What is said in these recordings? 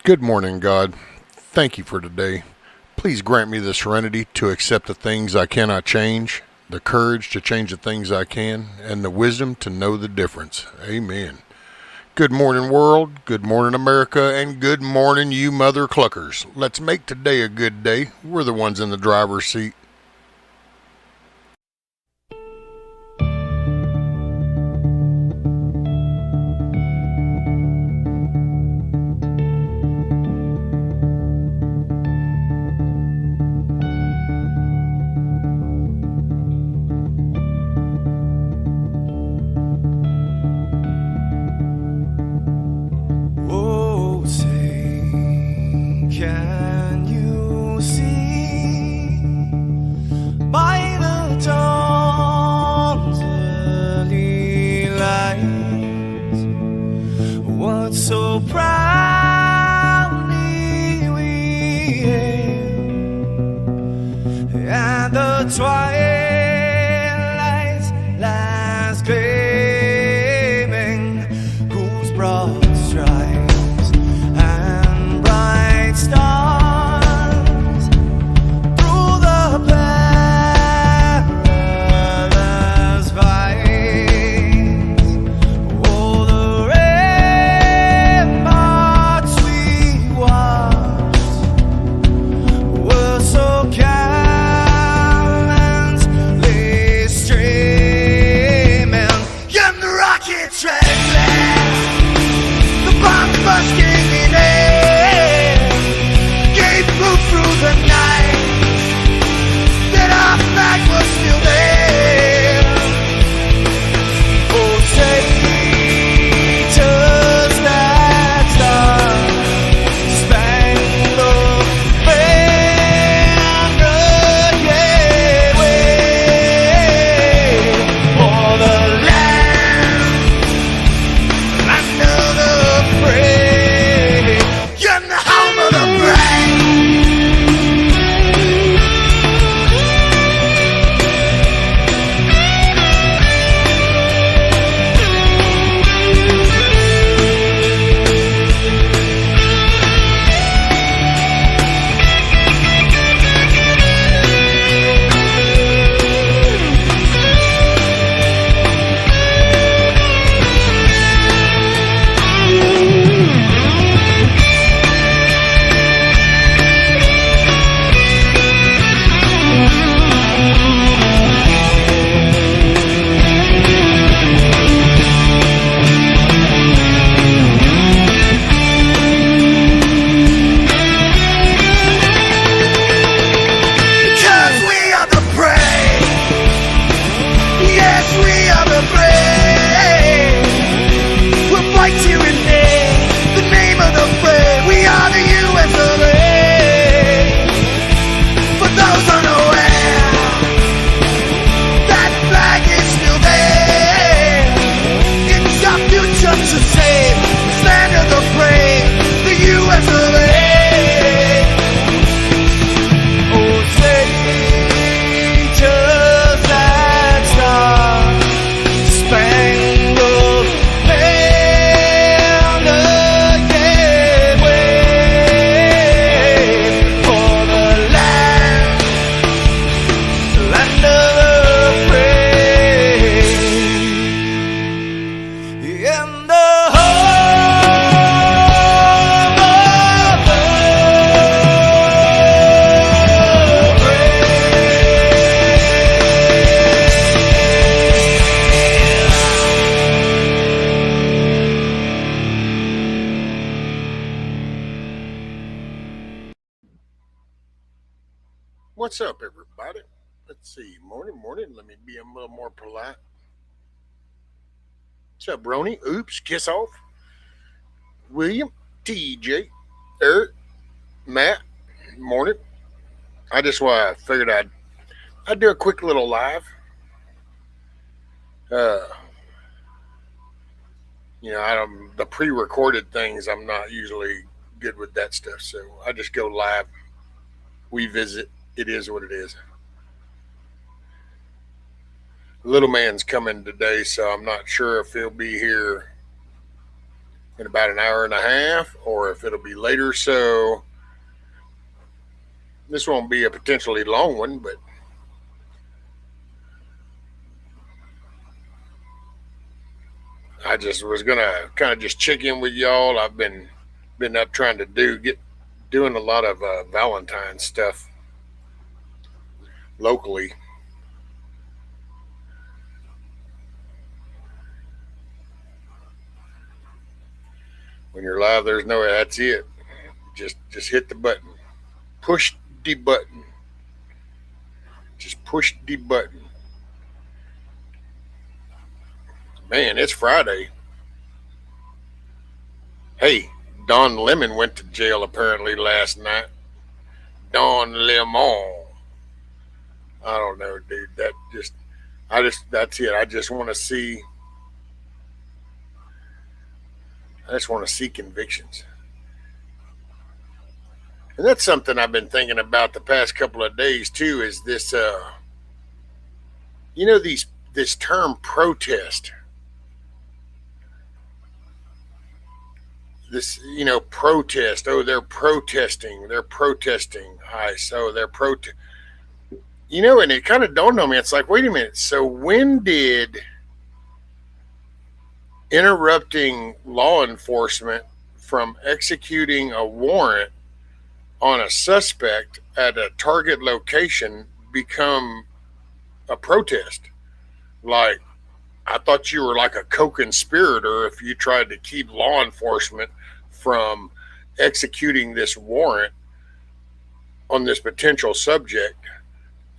Good morning, God. Thank you for today. Please grant me the serenity to accept the things I cannot change, the courage to change the things I can, and the wisdom to know the difference. Amen. Good morning, world. Good morning, America. And good morning, you mother cluckers. Let's make today a good day. We're the ones in the driver's seat. Oh, say, can you see by the dawn's early light what so proudly we hailed at the twilight's last gleaming, whose broad stripes and bright stars through the perilous fight, oh, the ramparts we watched were so gallantly streaming, and the rockets red blast, the bombs bursting in air, gave proof through the night that our flag was still there. Oh, say, does that star-spangled banner yet wave for the land of the free and the home of the brave? Because we are the brave. Yes, we are the brave. We'll fight you in the name of the brave. We are the US of A. For those unaware, that flag is still there. It's our future to save. This land of the brave, the US of A. Oh, say, does that star-spangled banner yet wave for the land of the free and the home of the What's up, everybody? Let's see. Morning. Let me be a little more polite. What's up, Brony? Oops, kiss off. William, TJ, Eric, Matt. Morning. I just figured I'd do a quick little live. Uh, I don't the pre-recorded things. I'm not usually good with that stuff, so I just go live. We visit. It is what it is. Little man's coming today, so I'm not sure if he'll be here in about an hour and a half, or if it'll be later. So this won't be a potentially long one, but I just was gonna kind of just check in with y'all. I've been up trying to doing a lot of Valentine's stuff locally. When you're live, there's no that's it. Just hit the button, push the button, just push the button. Man, it's Friday. Hey, Don Lemon went to jail apparently last night. Don Lemon. I don't know, dude. That's it. I just want to see convictions. And that's something I've been thinking about the past couple of days too. Is this, this term protest. This, protest. Oh, they're protesting. They're protesting. So they're and it kind of dawned on me. It's like, wait a minute. So when did interrupting law enforcement from executing a warrant on a suspect at a target location become a protest? Like, I thought you were like a co-conspirator if you tried to keep law enforcement from executing this warrant on this potential subject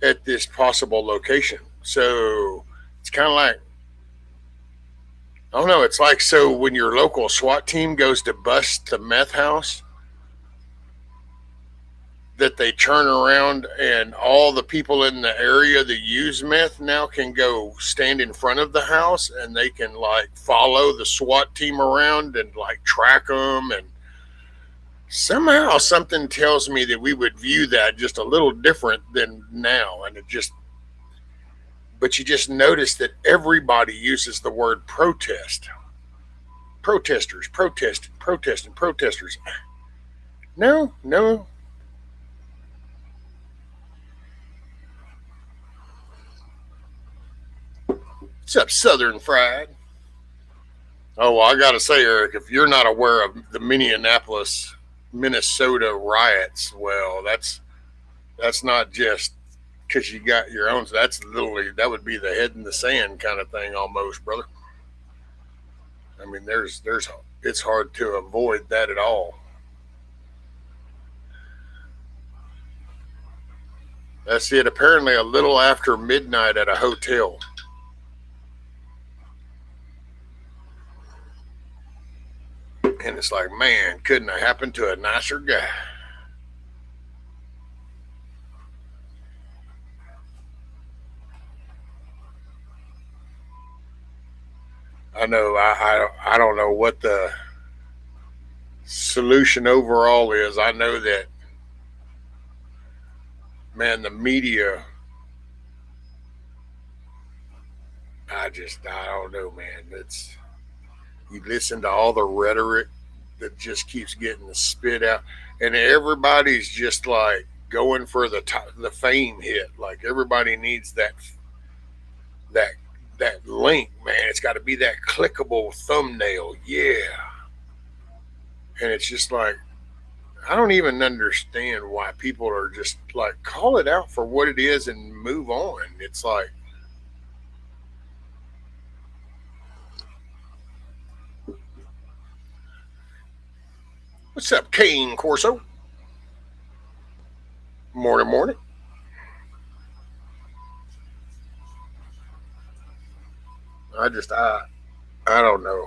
at this possible location. So it's kind of like, I don't know, it's like, so when your local SWAT team goes to bust the meth house, that they turn around and all the people in the area that use meth now can go stand in front of the house and they can like follow the SWAT team around and like track them. And somehow something tells me that we would view that just a little different than now. And but you just notice that everybody uses the word protest. Protesters, protesting, protesters. No. What's up, Southern Fried? Oh, well, I gotta say, Eric, if you're not aware of the Minneapolis, Minnesota riots, well, that's not just because you got your own. That's literally, that would be the head in the sand kind of thing, almost, brother. I mean, it's hard to avoid that at all. That's it. Apparently, a little after midnight at a hotel. And it's like, man, couldn't have happened to a nicer guy. I know. I don't know what the solution overall is. I know that, man, the media. I don't know, man. You listen to all the rhetoric that just keeps getting spit out, and everybody's just like going for the fame hit. Like everybody needs that that link, man. It's got to be that clickable thumbnail, yeah. And it's just like, I don't even understand why people are just like, call it out for what it is and move on. It's like, what's up, Kane Corso? Morning. I don't know.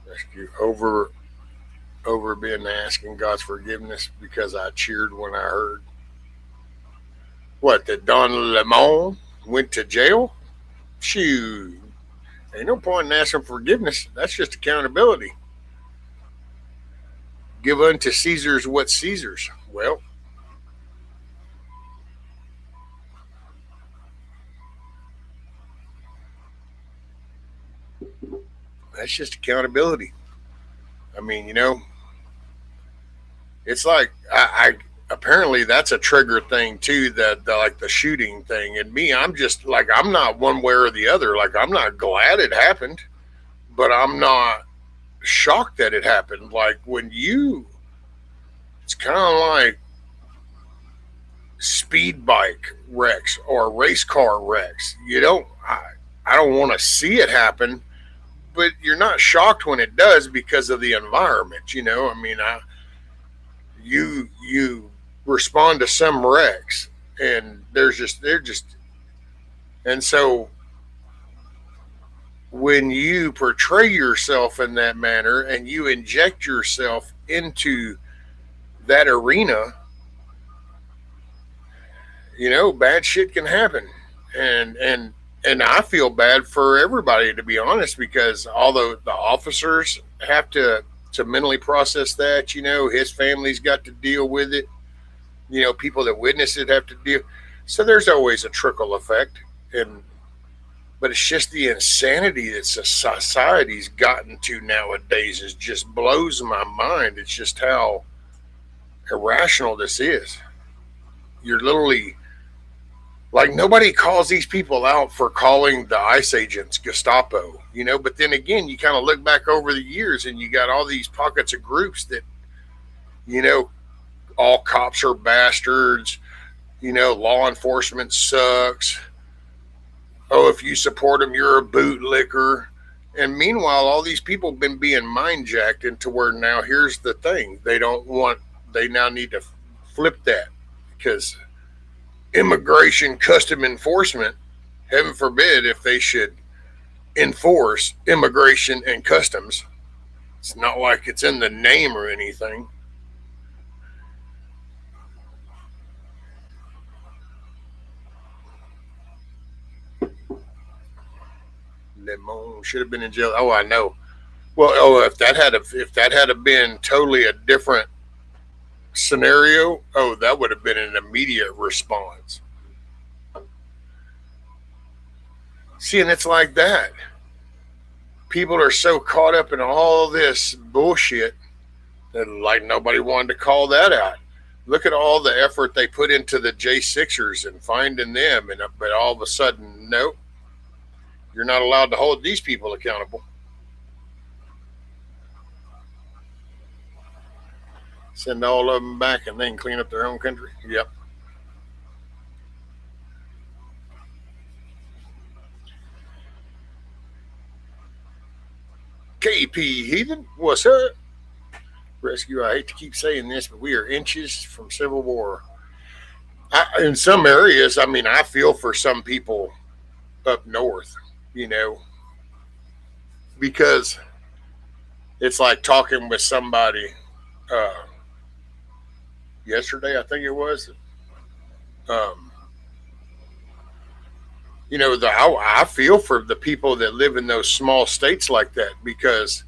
Rescue over being asking God's forgiveness because I cheered when I heard what, that Don Lemon went to jail. Shoot, ain't no point in asking forgiveness. That's just accountability. Give unto Caesar's what Caesar's. Well, That's just accountability. I mean, it's like I apparently that's a trigger thing too. That like the shooting thing, and me, I'm just like I'm not one way or the other. Like I'm not glad it happened, but I'm not shocked that it happened. Like it's kind of like speed bike wrecks or race car wrecks. I don't want to see it happen, but you're not shocked when it does because of the environment. I mean, you respond to some wrecks, and they're just, and so when you portray yourself in that manner and you inject yourself into that arena, bad shit can happen. And I feel bad for everybody, to be honest, because although the officers have to mentally process that, his family's got to deal with it. People that witness it have to deal. So there's always a trickle effect, but it's just the insanity that society's gotten to nowadays is just blows my mind. It's just how irrational this is. You're literally like nobody calls these people out for calling the ICE agents Gestapo, but then again, you kind of look back over the years and you got all these pockets of groups that, you know, all cops are bastards, law enforcement sucks. Oh, if you support them, you're a bootlicker. And meanwhile, all these people have been being mind jacked into where now here's the thing. They now need to flip that because immigration custom enforcement, heaven forbid if they should enforce immigration and customs. It's not like it's in the name or anything. Lemon should have been in jail. Oh, I know. Well, if that had been totally a different scenario, that would have been an immediate response. See, and it's like that. People are so caught up in all this bullshit that like nobody wanted to call that out. Look at all the effort they put into the J6ers and finding them, but all of a sudden, nope, you're not allowed to hold these people accountable. Send all of them back and then clean up their own country. Yep. KP Heathen, what's up? Rescue, I hate to keep saying this, but we are inches from civil war. In some areas, I feel for some people up north, because it's like talking with somebody yesterday, I think it was. I feel for the people that live in those small states like that because,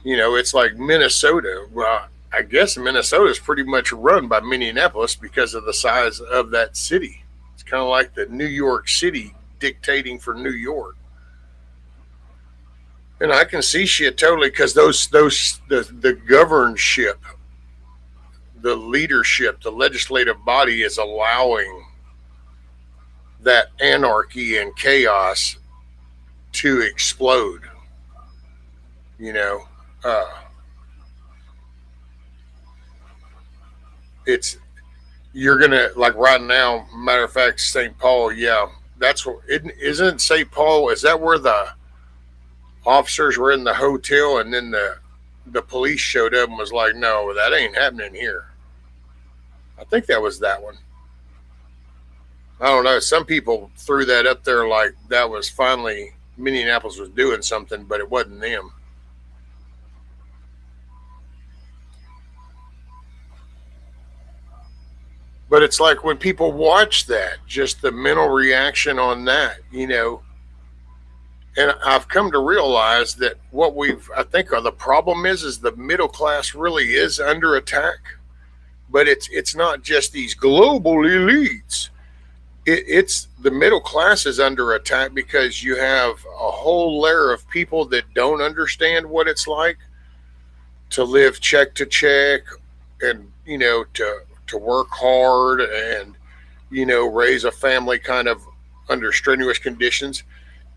it's like Minnesota. Well, I guess Minnesota is pretty much run by Minneapolis because of the size of that city. It's kind of like the New York City dictating for New York. And I can see shit totally because the governorship, the leadership, the legislative body is allowing that anarchy and chaos to explode. It's you're gonna like right now. Matter of fact, St. Paul, yeah, that's what. Isn't St. Paul? Is that where the officers were in the hotel and then the police showed up and was like, "No, that ain't happening here." I think that was that one. I don't know. Some people threw that up there like that was finally Minneapolis was doing something, but it wasn't them. But it's like when people watch that, just the mental reaction on that, And I've come to realize that I think the problem is the middle class really is under attack. But it's not just these global elites. it's the middle class is under attack because you have a whole layer of people that don't understand what it's like to live check to check, and to work hard, and raise a family kind of under strenuous conditions.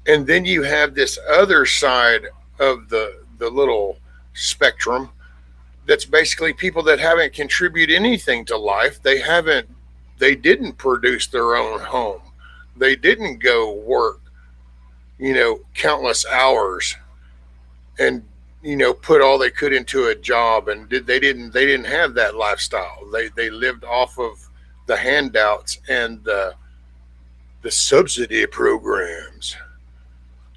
And then you have this other side of the little spectrum that's basically people that haven't contributed anything to life. They didn't produce their own home. They didn't go work, countless hours, and put all they could into a job, and they didn't have that lifestyle. They lived off of the handouts and the subsidy programs.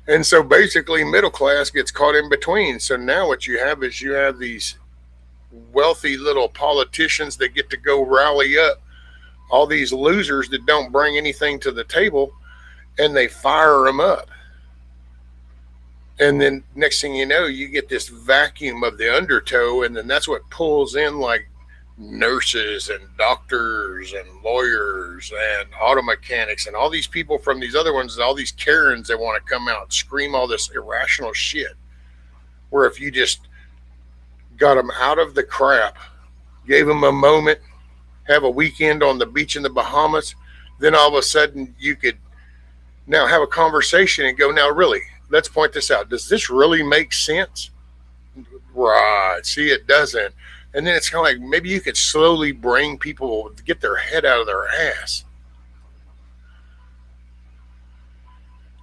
And so basically middle class gets caught in between. So now what you have is you have these wealthy little politicians that get to go rally up all these losers that don't bring anything to the table, and they fire them up. And then next thing you know, you get this vacuum of the undertow, and then that's what pulls in like nurses and doctors and lawyers and auto mechanics and all these people from these other ones, all these Karens that want to come out and scream all this irrational shit. Where if you just got them out of the crap, gave them a moment, have a weekend on the beach in the Bahamas, then all of a sudden you could now have a conversation and go, now really, let's point this out. Does this really make sense? Right. See, it doesn't. And then it's kind of like maybe you could slowly bring people to get their head out of their ass.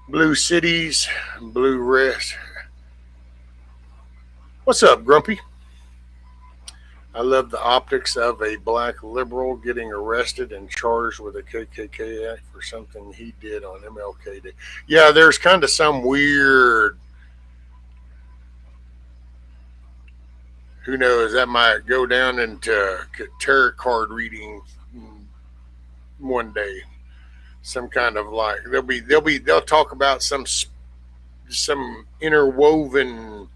Blue cities, blue rest. What's up, Grumpy? I love the optics of a black liberal getting arrested and charged with a KKK act for something he did on MLK Day. Yeah, there's kind of some weird, who knows, that might go down into tarot card reading one day. Some kind of like they'll talk about some interwoven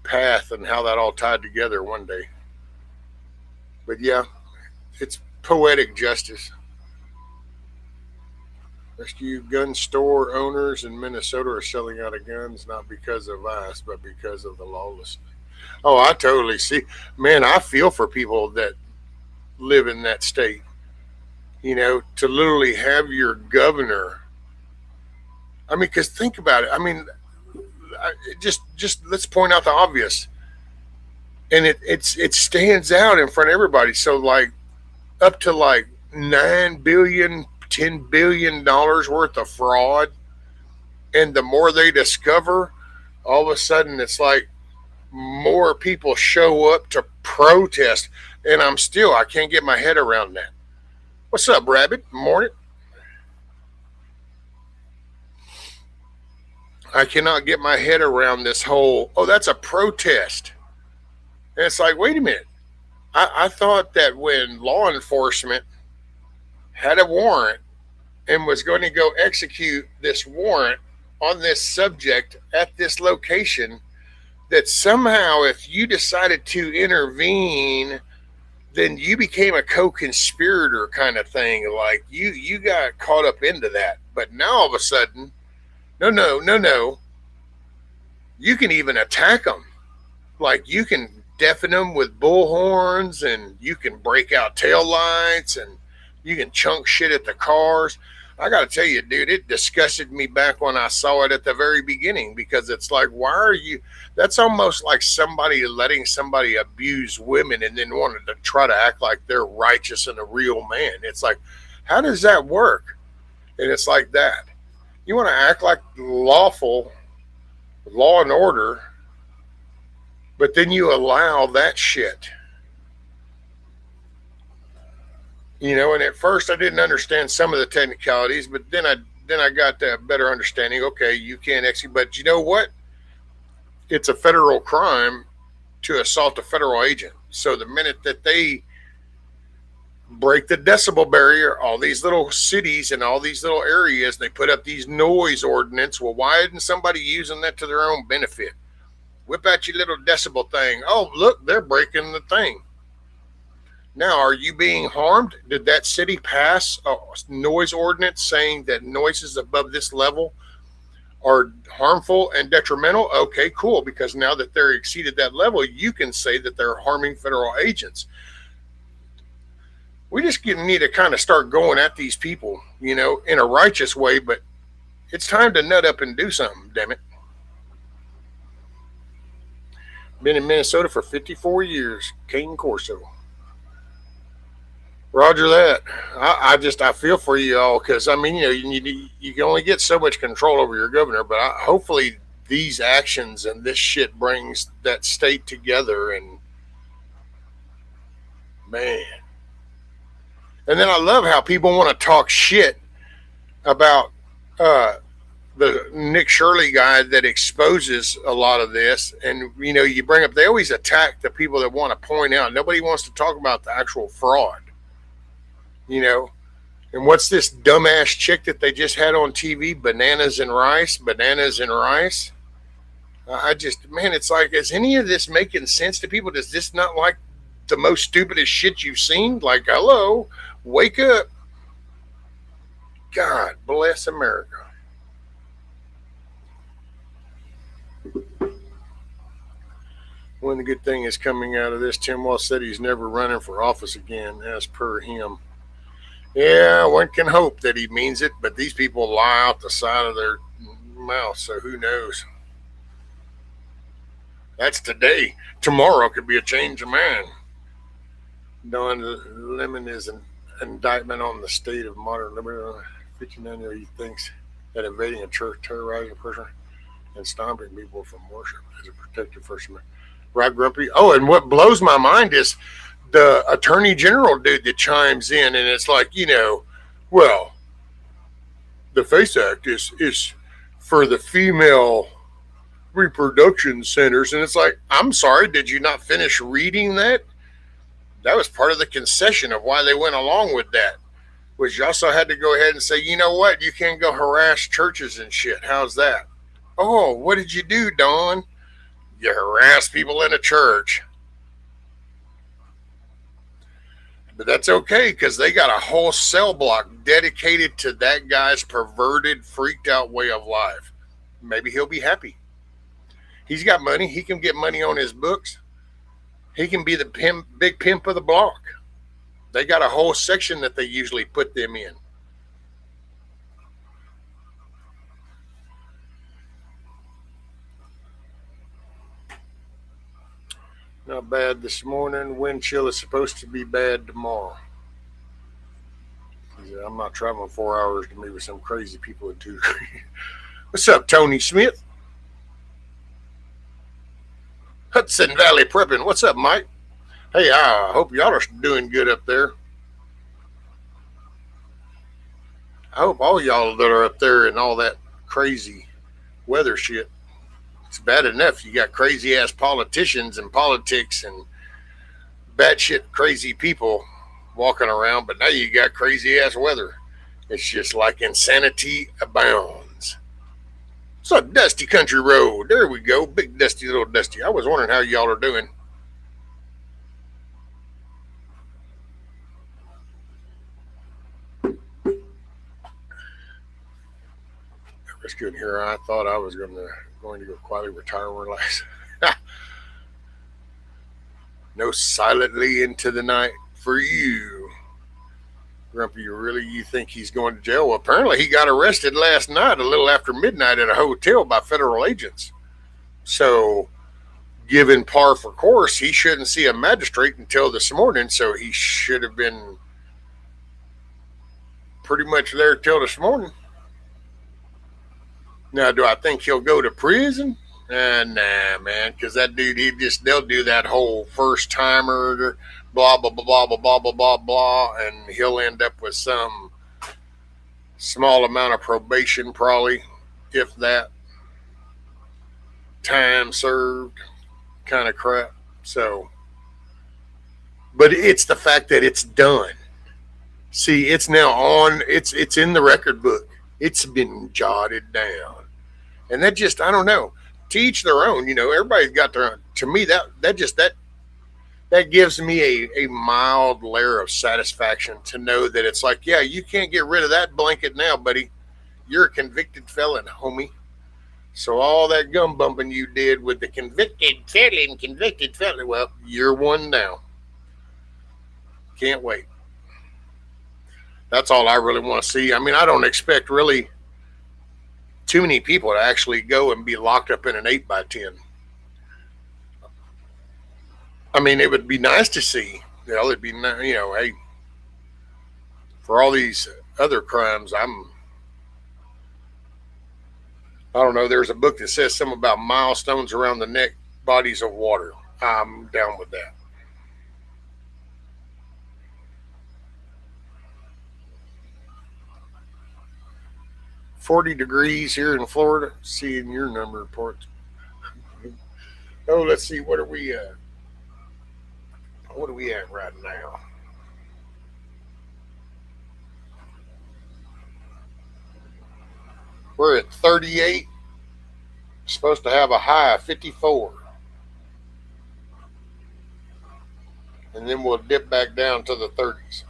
path and how that all tied together one day. But yeah, it's poetic justice. Rescue gun store owners in Minnesota are selling out of guns not because of ICE, but because of the lawlessness. Oh, I totally see. Man, I feel for people that live in that state. To literally have your governor. I mean, because think about it. I mean, just let's point out the obvious. And it stands out in front of everybody. So like up to like $9 billion, $10 billion worth of fraud, and the more they discover, all of a sudden it's like more people show up to protest, and I can't get my head around that. What's up, Rabbit? Morning. I cannot get my head around this whole, oh, that's a protest. And it's like, wait a minute. I thought that when law enforcement had a warrant and was going to go execute this warrant on this subject at this location, that somehow if you decided to intervene, then you became a co-conspirator kind of thing. Like you got caught up into that. But now all of a sudden, no. You can even attack them. Like you can deafen them with bullhorns, and you can break out tail lights, and you can chunk shit at the cars. I got to tell you, dude, it disgusted me back when I saw it at the very beginning, because it's like, why are you, that's almost like somebody letting somebody abuse women and then wanting to try to act like they're righteous and a real man. It's like, how does that work? And it's like that. You want to act like lawful, law and order, but then you allow that shit. And at first I didn't understand some of the technicalities, but then I got a better understanding. Okay, you can't execute, but you know what? It's a federal crime to assault a federal agent. So the minute that they break the decibel barrier, all these little cities and all these little areas, they put up these noise ordinance. Well, why isn't somebody using that to their own benefit? Whip out your little decibel thing. Oh, look, they're breaking the thing. Now, are you being harmed? Did that city pass a noise ordinance saying that noises above this level are harmful and detrimental? Okay, cool, because now that they're exceeded that level, you can say that they're harming federal agents. We just need to kind of start going at these people, in a righteous way, but it's time to nut up and do something, damn it. Been in Minnesota for 54 years. Cane Corso. Roger that. I feel for you all because I mean you can only get so much control over your governor, but hopefully these actions and this shit brings that state together and man. And then I love how people want to talk shit about uh, the Nick Shirley guy that exposes a lot of this, and you bring up they always attack the people that want to point out. Nobody wants to talk about the actual fraud. And what's this dumbass chick that they just had on TV? Bananas and rice. Man, it's like, is any of this making sense to people? Does this not like the most stupidest shit you've seen? Like, hello, wake up. God bless America. One good thing is coming out of this, Tim Walsh said he's never running for office again, as per him. Yeah, one can hope that he means it, but these people lie out the side of their mouth, so who knows? That's today. Tomorrow could be a change of mind. Don Lemon is an indictment on the state of modern liberty. 59 he thinks that invading a church, terrorizing a person, and stomping people from worship is a protective First Amendment. Right, Grumpy? Oh, and what blows my mind is the attorney general dude that chimes in, and it's like, well, the FACE Act is for the female reproduction centers, and it's like, I'm sorry, did you not finish reading that? That was part of the concession of why they went along with that, was you also had to go ahead and say, you know what, you can't go harass churches and shit. How's that? Oh, what did you do, Don? You harass people in a church. But that's okay because they got a whole cell block dedicated to that guy's perverted, freaked out way of life. Maybe he'll be happy. He's got money. He can get money on his books. He can be the big pimp of the block. They got a whole section that they usually put them in. Not bad this morning. Wind chill is supposed to be bad tomorrow. I'm not traveling 4 hours to meet with some crazy people in 2 degrees. What's up, Tony Smith? Hudson Valley Prepping. What's up, Mike? Hey, I hope y'all are doing good up there. I hope all y'all that are up there and all that crazy weather shit. It's bad enough you got crazy ass politicians and politics and batshit crazy people walking around, but now you got crazy ass weather. It's just like insanity abounds. What's up, Dusty Country Road? There we go, big Dusty, little Dusty. I was wondering how y'all are doing. It's good here. I thought I was going to go quietly retire and relax. No silently into the night for you. Grumpy, you think he's going to jail? Well, apparently he got arrested last night a little after midnight at a hotel by federal agents. So, given par for course, he shouldn't see a magistrate until this morning, so he should have been pretty much there till this morning. Now, do I think he'll go to prison? Nah, man, because that dude, they'll do that whole first timer, blah, blah, blah, blah, blah, blah, blah, blah, and he'll end up with some small amount of probation, probably, if that, time served kind of crap. So, but it's the fact that it's done. See, it's now on, it's in the record book. It's been jotted down. And that just, I don't know, to each their own, everybody's got their own. To me, that that gives me a mild layer of satisfaction to know that it's like, yeah, you can't get rid of that blanket now, buddy. You're a convicted felon, homie. So all that gum bumping you did with the convicted felon, well, you're one now. Can't wait. That's all I really want to see. I mean, I don't expect really too many people to actually go and be locked up in an 8x10. I mean, it would be nice to see. It'd be, hey, for all these other crimes, I don't know. There's a book that says something about milestones around the neck, bodies of water. I'm down with that. 40 degrees here in Florida. Seeing your number reports. Oh, let's see. What are we at? What are we at right now? We're at 38. Supposed to have a high of 54. And then we'll dip back down to the 30s.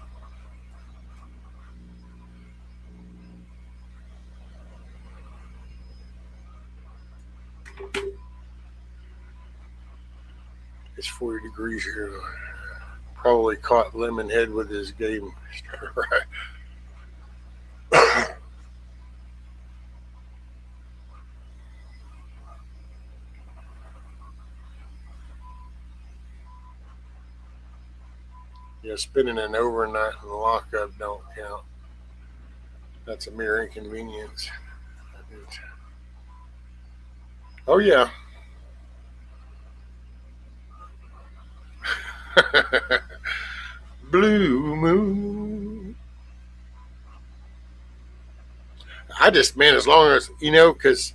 It's 40 degrees here. Probably caught Lemonhead with his game. Right. Yeah, spending an overnight in the lockup don't count. That's a mere inconvenience. Oh, yeah. Blue moon. I just, man, as long as, because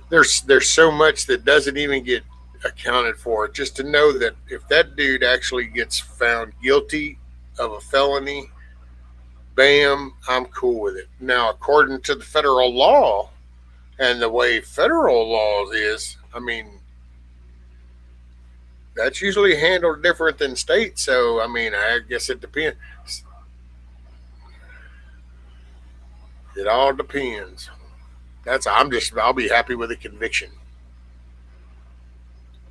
there's so much that doesn't even get accounted for. Just to know that if that dude actually gets found guilty of a felony, bam, I'm cool with it. Now, according to the federal law and the way federal law is, I mean, that's usually handled different than state. So, I mean, I guess it depends. It all depends. I'll be happy with a conviction.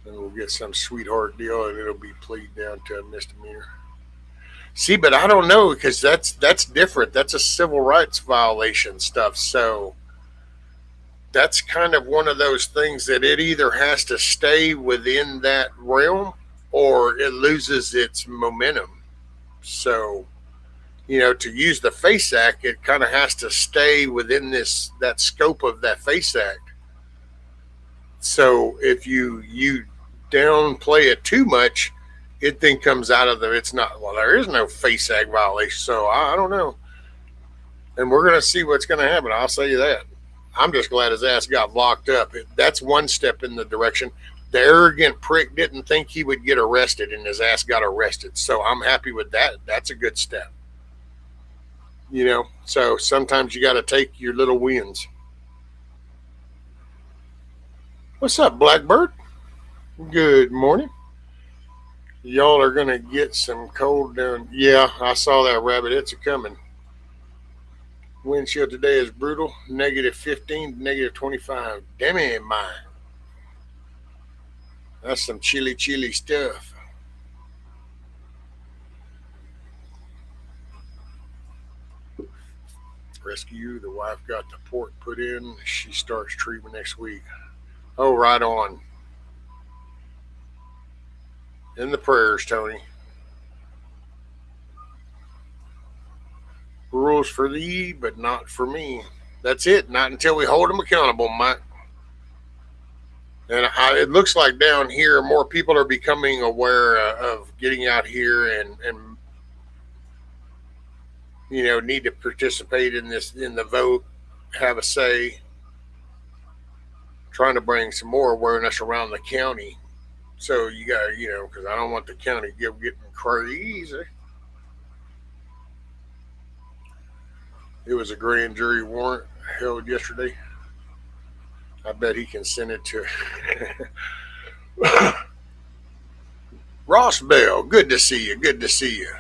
Then we'll get some sweetheart deal and it'll be plead down to a misdemeanor. See, but I don't know because that's different. That's a civil rights violation stuff. So that's kind of one of those things that it either has to stay within that realm or it loses its momentum. So, to use the FACE Act, it kind of has to stay within that scope of that FACE Act. So if you downplay it too much, it then comes out of it's not, well, there is no FACE Act violation. So I don't know. And we're going to see what's going to happen. I'll say you that. I'm just glad his ass got locked up. That's one step in the direction. The arrogant prick didn't think he would get arrested, and his ass got arrested. So I'm happy with that. That's a good step. So sometimes you got to take your little wins. What's up, Blackbird? Good morning. Y'all are going to get some cold down. Yeah, I saw that, Rabbit. It's a coming. Wind chill today is brutal. -15 to -25. Damn it, my. That's some chilly stuff. Rescue. The wife got the port put in. She starts treatment next week. Oh, right on. In the prayers, Tony. Rules for thee, but not for me. That's it. Not until we hold them accountable, Mike. And it looks like down here, more people are becoming aware of getting out here and need to participate in the vote, have a say, trying to bring some more awareness around the county. So you got, because I don't want the county getting crazy. It was a grand jury warrant held yesterday. I bet he can send it to Ross Bell, good to see you. Good to see you.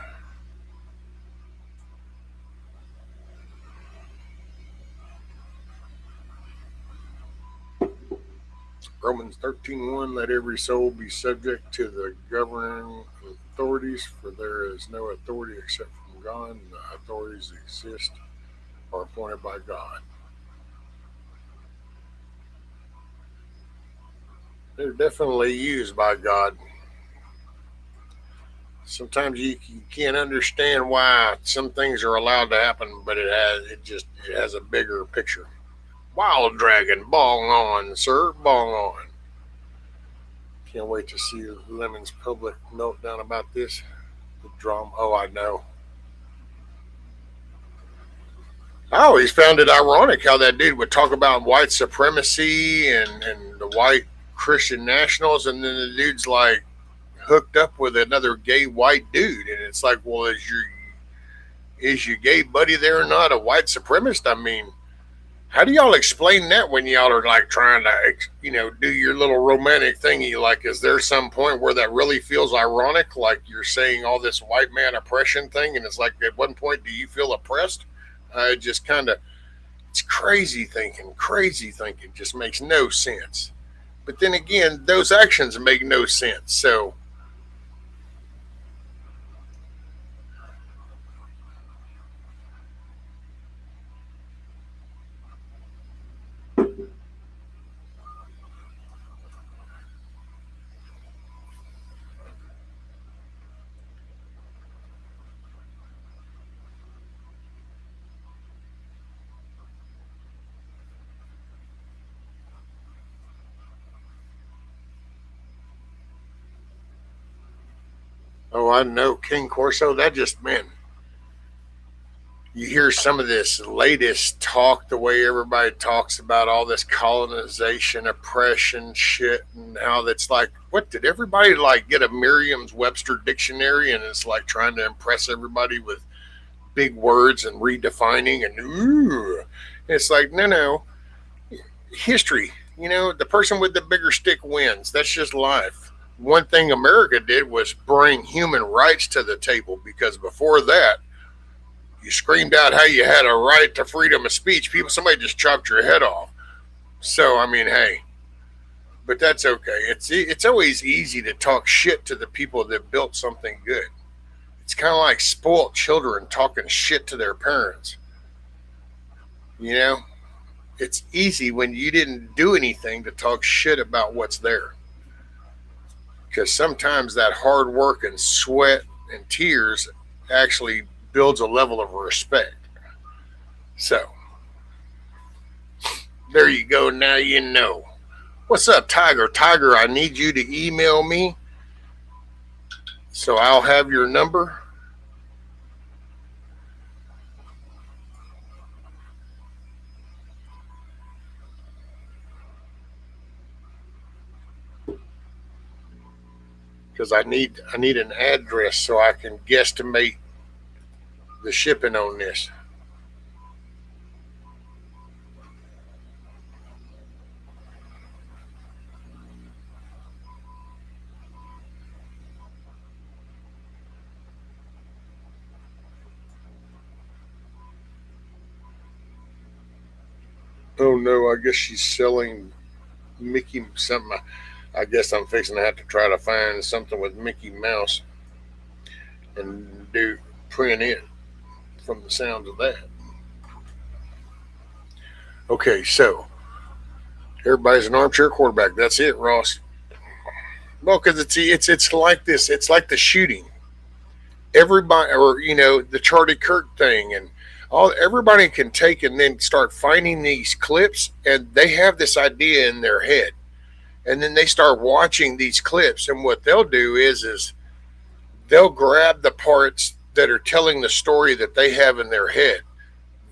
Romans 13:1, let every soul be subject to the governing authorities, for there is no authority except from God, and the authorities exist are appointed by God. They're definitely used by God. Sometimes you can't understand why some things are allowed to happen, but it has a bigger picture. Wild Dragon, bong on, sir, bong on. Can't wait to see Lemon's public meltdown about this. The drama. Oh, I know. I always found it ironic how that dude would talk about white supremacy and the white Christian nationals, and then the dude's like hooked up with another gay white dude, and it's like, well, is your gay buddy there not a white supremacist? I mean, how do y'all explain that when y'all are like trying to, do your little romantic thingy? Like, is there some point where that really feels ironic? Like you're saying all this white man oppression thing, and it's like, at one point, do you feel oppressed? Just kind of, it's crazy thinking. Crazy thinking just makes no sense. But then again, those actions make no sense. So, oh, I know King Corso. That just, man, you hear some of this latest talk, the way everybody talks about all this colonization, oppression shit, and how that's like, what did everybody like get a Merriam's Webster dictionary and it's like trying to impress everybody with big words and redefining and ooh. It's like, no, history. The person with the bigger stick wins. That's just life. One thing America did was bring human rights to the table because before that, you screamed out how you had a right to freedom of speech. Somebody just chopped your head off. So I mean, hey, but that's okay. It's always easy to talk shit to the people that built something good. It's kind of like spoiled children talking shit to their parents. You know, it's easy when you didn't do anything to talk shit about what's there. Because sometimes that hard work and sweat and tears actually builds a level of respect. So, there you go. Now you know. What's up, Tiger? Tiger, I need you to email me so I'll have your number. Because I need an address so I can guesstimate the shipping on this. Oh no, I guess she's selling Mickey something. I guess I'm fixing to have to try to find something with Mickey Mouse and do print it from the sounds of that. Okay, so everybody's an armchair quarterback. That's it, Ross. Well, because it's like this. It's like the shooting. Everybody, or the Charlie Kirk thing, and all everybody can take and then start finding these clips, and they have this idea in their head, and then they start watching these clips, and what they'll do is they'll grab the parts that are telling the story that they have in their head.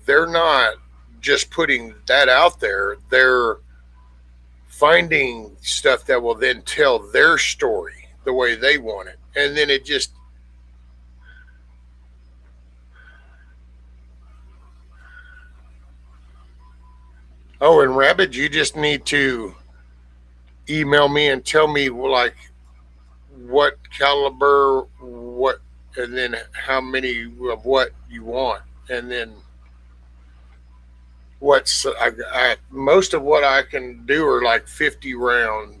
They're not just putting that out there. They're finding stuff that will then tell their story the way they want it. And then it just, oh, and Rabbit, you just need to email me and tell me, like, what caliber, what, and then how many of what you want, and then most of what I can do are like 50 round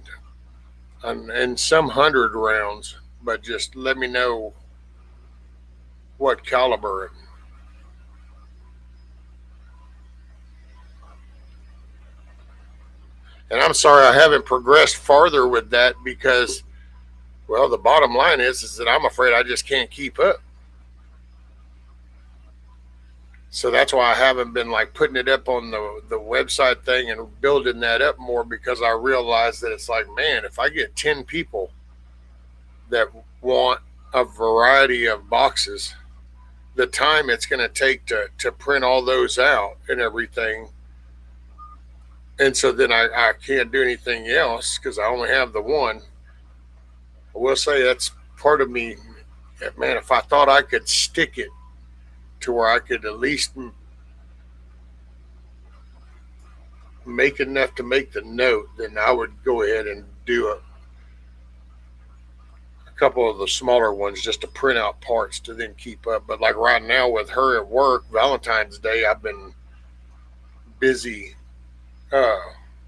and some 100 rounds, but just let me know what caliber. And I'm sorry I haven't progressed farther with that because, well, the bottom line is that I'm afraid I just can't keep up. So that's why I haven't been like putting it up on the website thing and building that up more, because I realize that it's like, man, if I get 10 people that want a variety of boxes, the time it's going to take to print all those out and everything. And so then I can't do anything else because I only have the one. I will say that's part of me, man, if I thought I could stick it to where I could at least make enough to make the note, then I would go ahead and do a couple of the smaller ones just to print out parts to then keep up. But like right now with her at work, Valentine's Day, I've been busy. Uh,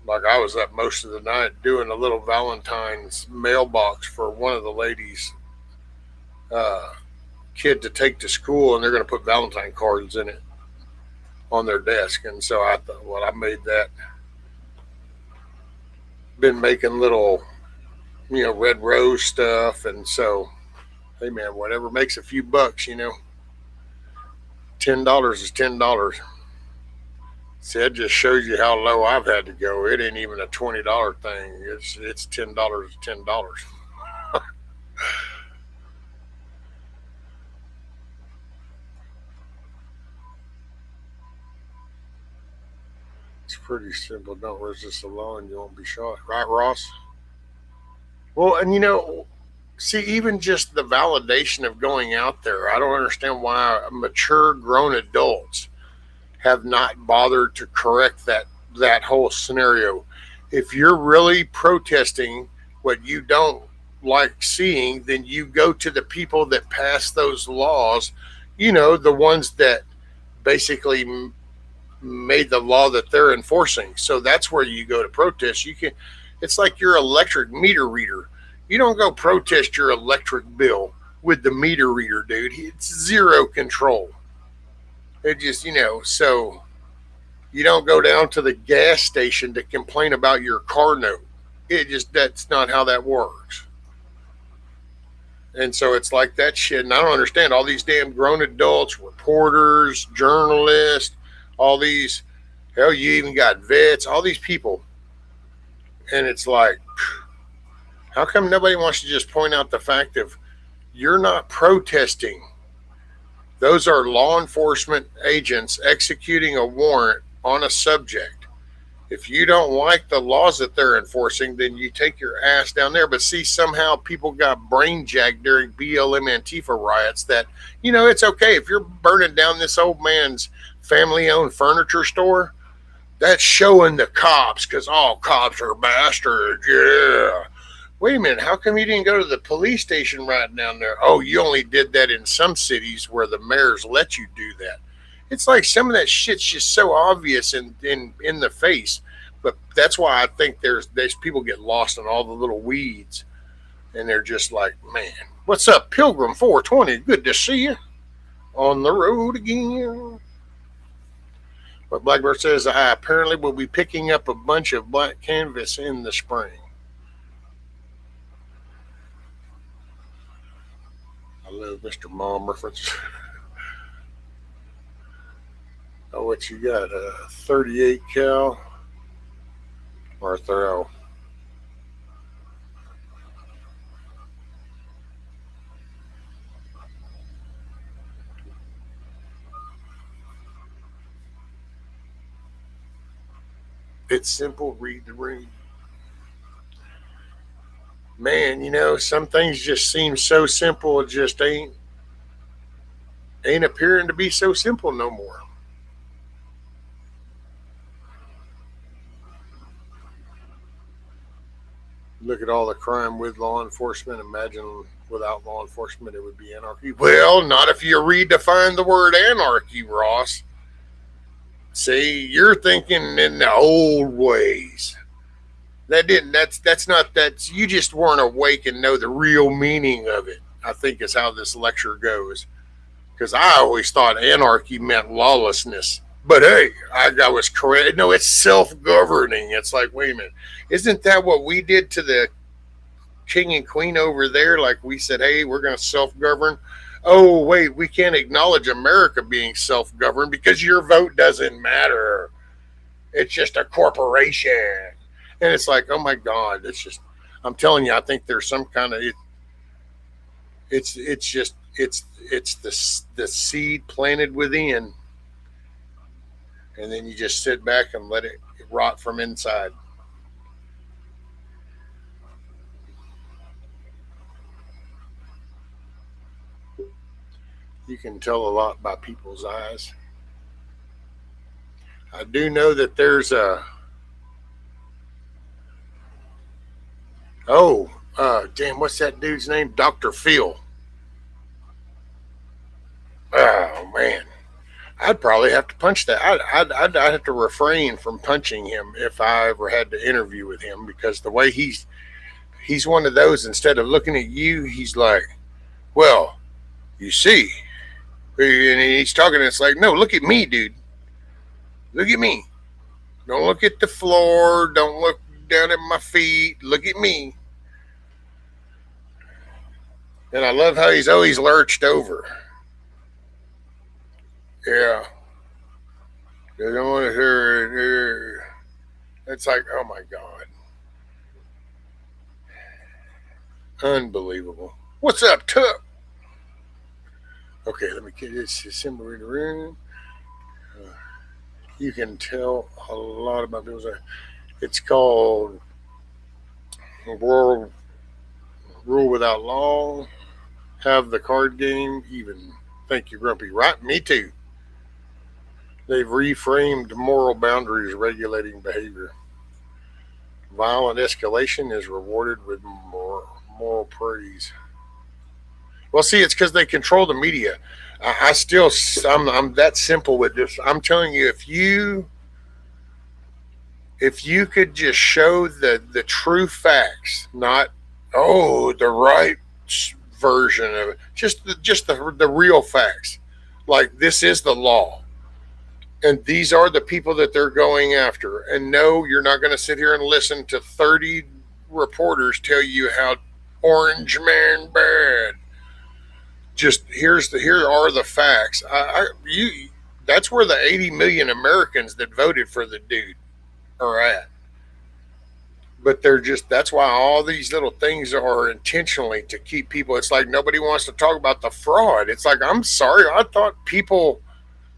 like I was up most of the night doing a little Valentine's mailbox for one of the ladies' uh, kid to take to school, and they're going to put Valentine cards in it on their desk. And so I thought, well, I made that. Been making little, red rose stuff, and so, hey man, whatever makes a few bucks. $10 is $10. See, that just shows you how low I've had to go. It ain't even a $20 thing. It's $10 is $10. It's pretty simple. Don't resist the law and you won't be shot. Right, Ross? Well, and see, even just the validation of going out there, I don't understand why mature grown adults have not bothered to correct that whole scenario. If you're really protesting what you don't like seeing, then you go to the people that pass those laws, the ones that basically made the law that they're enforcing. So that's where you go to protest. You can It's like your electric meter reader. You don't go protest your electric bill with the meter reader, dude. It's zero control. It just, so you don't go down to the gas station to complain about your car note. That's not how that works. And so it's like that shit. And I don't understand all these damn grown adults, reporters, journalists, all these, hell, you even got vets, all these people. And it's like, how come nobody wants to just point out the fact of you're not protesting? Those are law enforcement agents executing a warrant on a subject. If you don't like the laws that they're enforcing, then you take your ass down there. But see, somehow people got brain jacked during BLM Antifa riots that, it's okay if you're burning down this old man's family owned furniture store. That's showing the cops because all cops are bastards. Yeah. Wait a minute. How come you didn't go to the police station right down there? Oh, you only did that in some cities where the mayors let you do that. It's like some of that shit's just so obvious in the face. But that's why I think there's people get lost in all the little weeds. And they're just like, man, what's up, Pilgrim 420? Good to see you. On the road again. But Blackbird says, I apparently will be picking up a bunch of black canvas in the spring. I love Mr. Mom reference. Oh, what you got? A 38 cal or a thorough? It's simple. Read the room. Man, some things just seem so simple. It just ain't appearing to be so simple no more. Look at all the crime with law enforcement. Imagine without law enforcement, it would be anarchy. Well, not if you redefine the word anarchy, Ross. See, you're thinking in the old ways. That's not that you just weren't awake and know the real meaning of it. I think is how this lecture goes. Because I always thought anarchy meant lawlessness. But hey, I was correct. No, it's self-governing. It's like, wait a minute, isn't that what we did to the king and queen over there? Like we said, hey, we're going to self-govern. Oh wait, we can't acknowledge America being self-governed because your vote doesn't matter. It's just a corporation. And it's like, oh my God, it's just, I'm telling you, I think there's some kind of, it's just, it's the seed planted within. And then you just sit back and let it rot from inside. You can tell a lot by people's eyes. I do know that there's a, damn, what's that dude's name? Dr. Phil. Oh, man. I'd probably have to punch that. I'd have to refrain from punching him if I ever had to interview with him because the way he's one of those, instead of looking at you, he's like, well, you see. And he's talking, it's like, no, look at me, dude. Look at me. Don't look at the floor. Don't look down at my feet. Look at me. And I love how he's always lurched over. Yeah. They don't want to hear it. It's like, oh my God. Unbelievable. What's up, Tuck? Okay, let me get this assembly in the room. You can tell a lot about those. It's called World Rule Without Law. Have the card game even. Thank you, Grumpy. Right, me too. They've reframed moral boundaries regulating behavior. Violent escalation is rewarded with moral praise. Well, see, it's because they control the media. I'm that simple with this. I'm telling you, if you could just show the true facts, not the right version of it, just the real facts. Like this is the law, and these are the people that they're going after. And no, you're not going to sit here and listen to 30 reporters tell you how Orange Man bad. Just here are the facts. That's where the 80 million Americans that voted for the dude are at. But that's why all these little things are intentionally to keep people. It's like nobody wants to talk about the fraud. It's like, I'm sorry, I thought people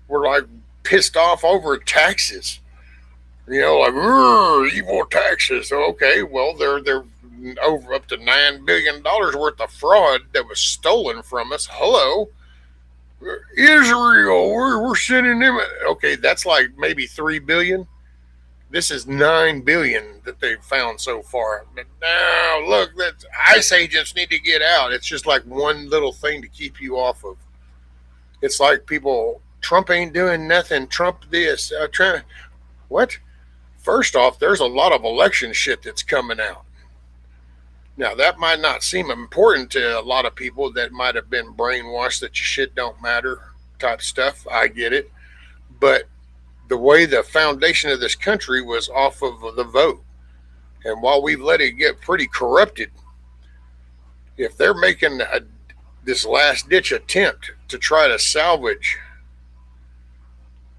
were like pissed off over taxes. Like evil taxes. Okay, well they're over up to $9 billion worth of fraud that was stolen from us. Hello, Israel, we're sending them. Okay, that's like maybe 3 billion. This is 9 billion that they've found so far. But now look, that ICE agents need to get out. It's just like one little thing to keep you off of. It's like people, Trump ain't doing nothing. Trump this, Trump. What? First off, there's a lot of election shit that's coming out. Now, that might not seem important to a lot of people that might have been brainwashed that your shit don't matter type stuff. I get it. But the way the foundation of this country was off of the vote, and while we've let it get pretty corrupted, if they're making this last-ditch attempt to try to salvage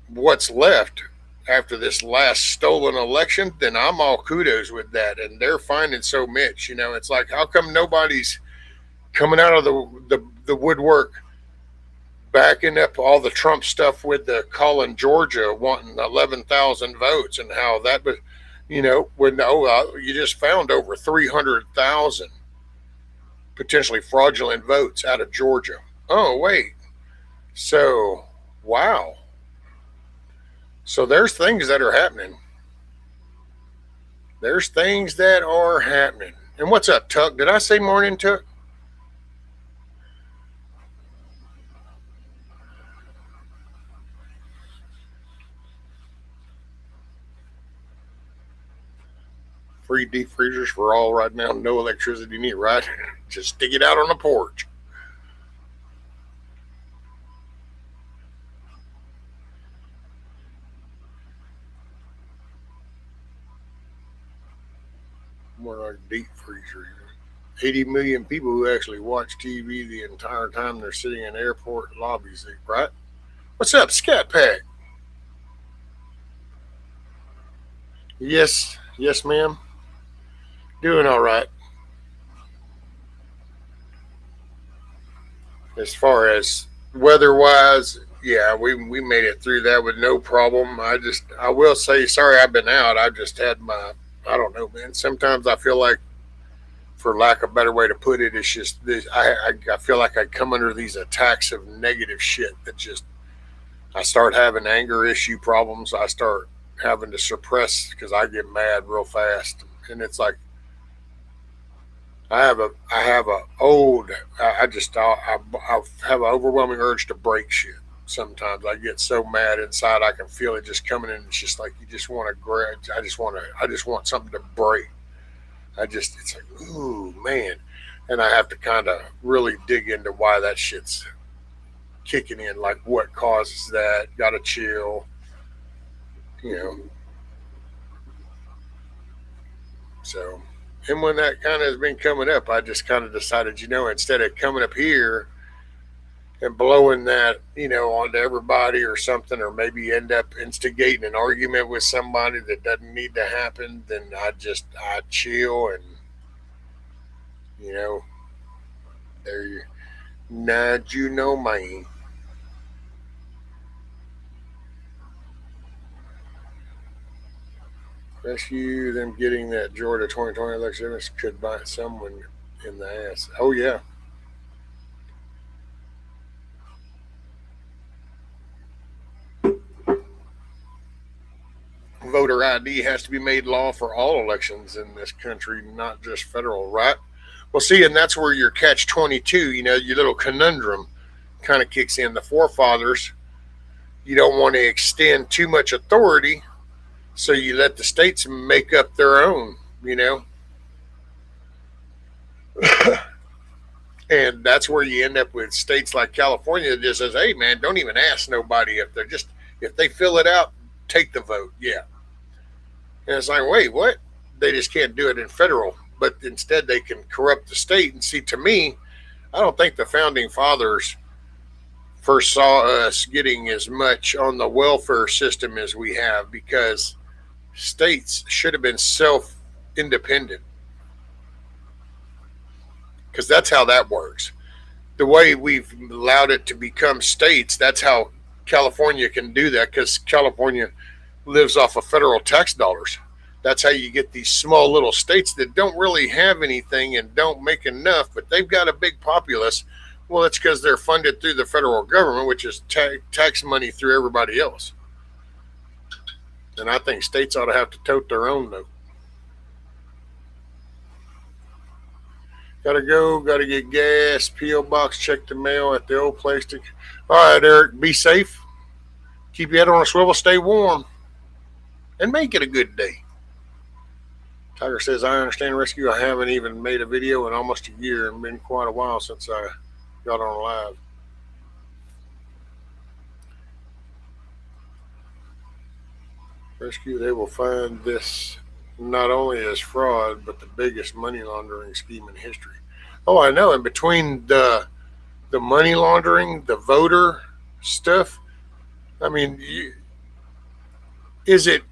what's left after this last stolen election, then I'm all kudos with that. And they're finding so much. It's like, how come nobody's coming out of the woodwork backing up all the Trump stuff with the calling Georgia wanting 11,000 votes and how that was, when you just found over 300,000 potentially fraudulent votes out of Georgia. Oh, wait. So, wow. So there's things that are happening. There's things that are happening. And what's up, Tuck? Did I say morning, Tuck? Free deep freezers for all right now. No electricity needed, right? Just stick it out on the porch. More like deep freezer. 80 million people who actually watch TV the entire time they're sitting in airport lobbies, right? What's up, Scat Pack? Yes, yes, ma'am. Doing all right. As far as weather wise, yeah, we made it through that with no problem. I will say sorry I've been out. I just had my I don't know, man. Sometimes I feel like, for lack of a better way to put it, it's just this. I feel like I come under these attacks of negative shit that just I start having anger issue problems. I start having to suppress because I get mad real fast, and it's like I have a old I have an overwhelming urge to break shit. Sometimes I get so mad inside I can feel it just coming in. It's just like you just want to grab. I just want something to break. It's like ooh man, and I have to kind of really dig into why that shit's kicking in. Like what causes that? Got to chill. You know. So, and when that kind of has been coming up, I just kind of decided, instead of coming up here and blowing that, onto everybody or something, or maybe end up instigating an argument with somebody that doesn't need to happen, then I chill and, you know, there you, not you know, man. Rescue them getting that Georgia 2020 election could bite someone in the ass. Oh, yeah. Voter ID has to be made law for all elections in this country, not just federal, right? Well, see, and that's where your catch 22, your little conundrum kind of kicks in. The forefathers, you don't want to extend too much authority, so you let the states make up their own, you know? And that's where you end up with states like California that just says, hey, man, don't even ask nobody if they fill it out, take the vote. Yeah. And it's like, wait, what? They just can't do it in federal, but instead they can corrupt the state. And see, to me, I don't think the founding fathers first saw us getting as much on the welfare system as we have because states should have been self independent because that's how that works. The way we've allowed it to become states, that's how California can do that because California lives off of federal tax dollars. That's how you get these small little states that don't really have anything and don't make enough, but they've got a big populace. Well, it's because they're funded through the federal government, which is tax money through everybody else. And I think states ought to have to tote their own note. Gotta go, gotta get gas, P.O. box, check the mail at the old place. All right, Eric, be safe. Keep your head on a swivel, stay warm, and make it a good day. Tiger says, I understand rescue. I haven't even made a video in almost a year and been quite a while since I got on live. Rescue, they will find this not only as fraud, but the biggest money laundering scheme in history. Oh, I know. And between the money laundering, the voter stuff, I mean, is it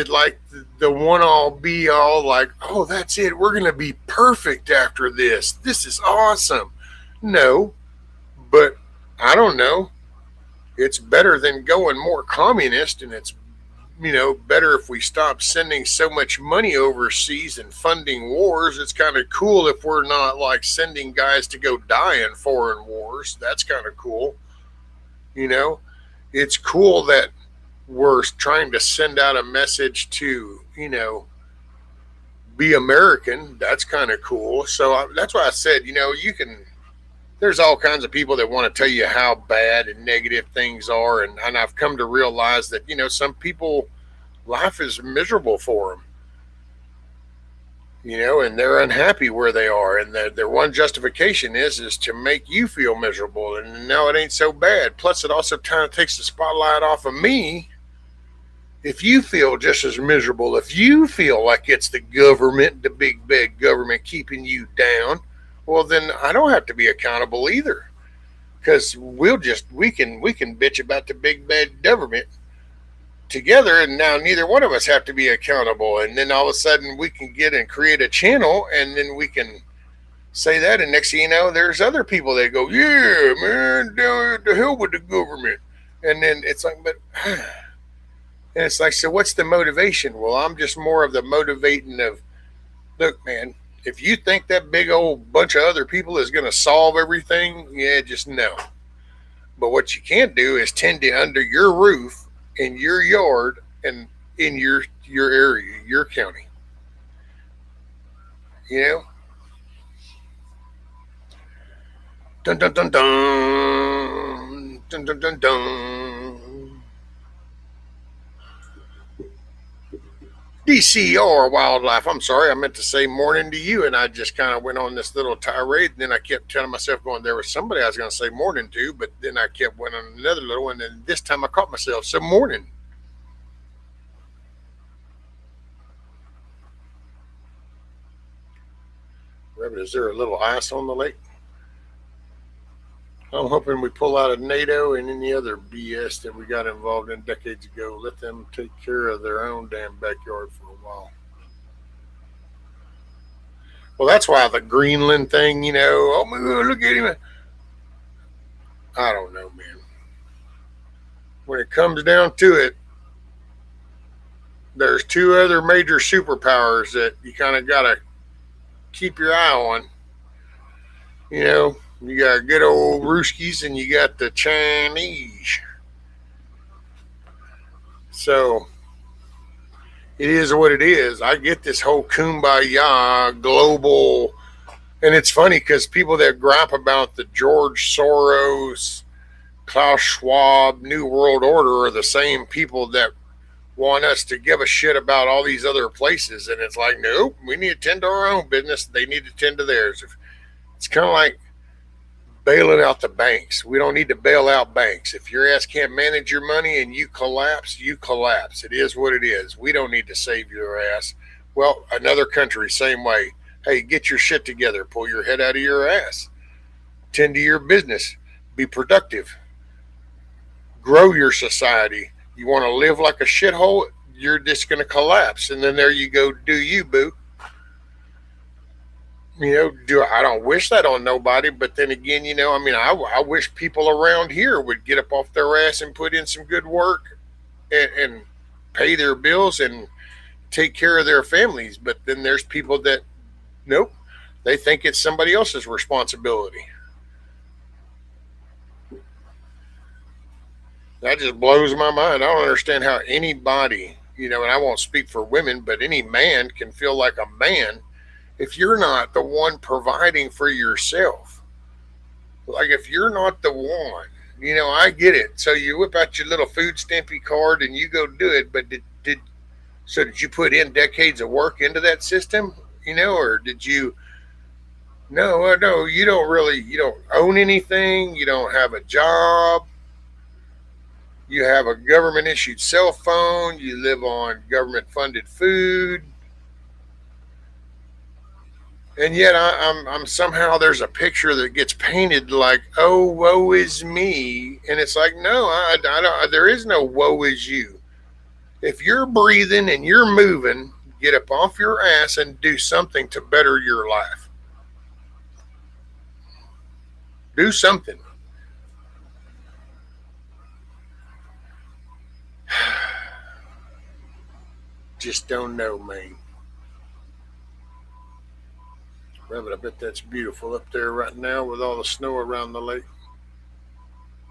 like the one all be all like, oh, that's it, we're going to be perfect after this is awesome? No, but I don't know, it's better than going more communist, and it's better if we stop sending so much money overseas and funding wars. It's kind of cool if we're not like sending guys to go die in foreign wars. That's kind of cool. It's cool that we're trying to send out a message to, be American. That's kind of cool. So that's why I said, you can. There's all kinds of people that want to tell you how bad and negative things are, and I've come to realize that some people, life is miserable for them, and they're unhappy where they are, and their one justification is to make you feel miserable, and no, it ain't so bad. Plus, it also kind of takes the spotlight off of me. If you feel just as miserable, if you feel like it's the government, the big bad government keeping you down, well then I don't have to be accountable either. Because we can bitch about the big bad government together, and now neither one of us have to be accountable. And then all of a sudden we can get and create a channel, and then we can say that, and next thing you know, there's other people that go, yeah, man, the hell with the government. And then it's like, but and it's like, so what's the motivation? Well, I'm just more of the motivating of, look, man, if you think that big old bunch of other people is going to solve everything, yeah, just no. But what you can do is tend to under your roof, in your yard, and in your area, your county. You know? Dun dun dun dun. Dun dun dun dun. DCR wildlife. I'm sorry, I meant to say morning to you, and I just kind of went on this little tirade. And then I kept telling myself, going, there was somebody I was going to say morning to, but then I kept went on another little one, and this time I caught myself. So morning. Rabbit, is there a little ice on the lake? I'm hoping we pull out of NATO and any other BS that we got involved in decades ago. Let them take care of their own damn backyard for a while. Well, that's why the Greenland thing, oh my God, look at him. I don't know, man. When it comes down to it, there's two other major superpowers that you kind of got to keep your eye on. You got good old Ruskies and you got the Chinese. So it is what it is. I get this whole kumbaya global, and it's funny because people that gripe about the George Soros, Klaus Schwab, New World Order are the same people that want us to give a shit about all these other places. And it's like, nope, we need to tend to our own business. They need to tend to theirs. It's kind of like bailing out the banks. We don't need to bail out banks. If your ass can't manage your money and you collapse, you collapse. It is what it is. We don't need to save your ass. Well, another country, same way. Hey, get your shit together. Pull your head out of your ass. Tend to your business. Be productive. Grow your society. You want to live like a shithole, you're just going to collapse. And then there you go, do you, boo. I don't wish that on nobody, but then again, I wish people around here would get up off their ass and put in some good work and pay their bills and take care of their families. But then there's people that, nope, they think it's somebody else's responsibility. That just blows my mind. I don't understand how anybody, and I won't speak for women, but any man can feel like a man if you're not the one providing for yourself. Like if you're not the one, I get it. So you whip out your little food stampy card and you go do it. But did you put in decades of work into that system? Or did you? No, you don't own anything. You don't have a job. You have a government issued cell phone. You live on government funded food. And yet I'm somehow there's a picture that gets painted like, oh, woe is me. And it's like, no, I don't, there is no woe is you. If you're breathing and you're moving, get up off your ass and do something to better your life. Do something. Just don't know, man. But I bet that's beautiful up there right now with all the snow around the lake.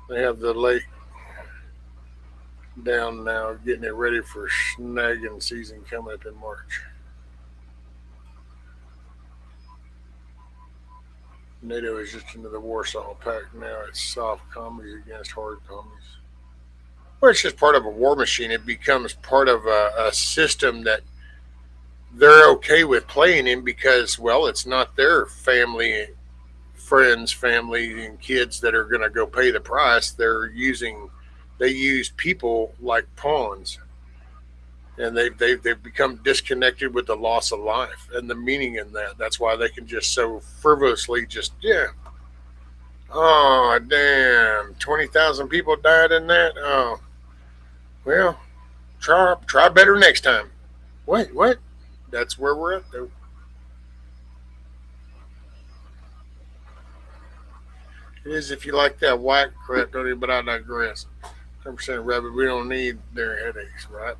They have the lake down now, getting it ready for snagging season coming up in March. NATO is just into the Warsaw Pact now. It's soft commies against hard commies. Well, it's just part of a war machine. It becomes part of a system that they're okay with playing in because, well, it's not their family, friends, family, and kids that are going to go pay the price. They use people like pawns, and they've become disconnected with the loss of life and the meaning in that. That's why they can just so frivolously just, yeah. Oh damn! 20,000 people died in that. Oh well, try better next time. Wait, what? That's where we're at though. It is if you like that white crap, don't even, but I digress. 100% rabbit, we don't need their headaches, right?